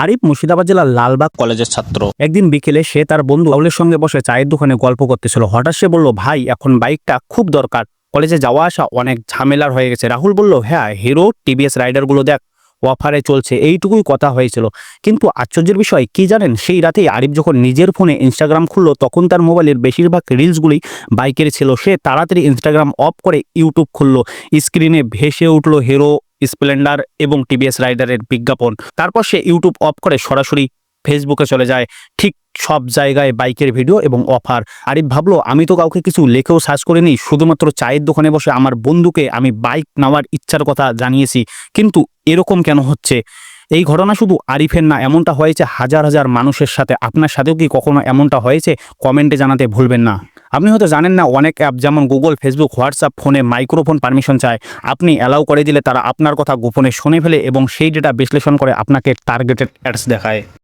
আরিফ মুর্শিদাবাদ জেলার লালবাগ কলেজের ছাত্র। একদিন বিকেলে সে তার বন্ধু রাহুলের সঙ্গে বসে চায়ের দোকানে গল্প করতেছিল। হঠাৎ সে বলল, ভাই এখন বাইকটা খুব দরকার, কলেজে যাওয়া আসা অনেক ঝামেলার হয়ে গেছে। রাহুল বলল, হ্যাঁ হিরো টিভিএস রাইডারগুলো দেখ অফারে চলছে, এইটুকুই কথা হয়েছিল। কিন্তু আশ্চর্যের বিষয় কি জানেন, সেই রাতেই আরিফ যখন নিজের ফোনে ইনস্টাগ্রাম খুললো তখন তার মোবাইলের বেশিরভাগ রিলসগুলি বাইকের ছিল। সে তাড়াতাড়ি ইনস্টাগ্রাম অফ করে ইউটিউব খুললো। স্ক্রিনে ভেসে উঠলো হিরো স্প্লেন্ডার এবং টিভিএস রাইডারের বিজ্ঞাপন। তারপর সে ইউটিউব অফ করে সরাসরি ফেসবুকে চলে যায়। ঠিক সব জায়গায় বাইকের ভিডিও এবং অফার। আরিফ ভাবলো, আমি তো কাউকে কিছু লেখেও সার্চ করিনি, শুধুমাত্র চায়ের দোকানে বসে আমার বন্ধুকে আমি বাইক নেওয়ার ইচ্ছার কথা জানিয়েছি। কিন্তু এরকম কেন হচ্ছে? এই ঘটনা শুধু আরিফের না, এমনটা হয়েছে হাজার হাজার মানুষের সাথে। আপনার সাথেও কি কখনো এমনটা হয়েছে? কমেন্টে জানাতে ভুলবেন না। আপনি হয়তো জানেন না, অনেক অ্যাপ যেমন গুগল, ফেসবুক, হোয়াটসঅ্যাপ ফোনে মাইক্রোফোন পারমিশন চায়। আপনি অ্যালাউ করে দিলে তারা আপনার কথা গোপনে শুনে ফেলে এবং সেই ডেটা বিশ্লেষণ করে আপনাকে টার্গেটেড অ্যাডস দেখায়।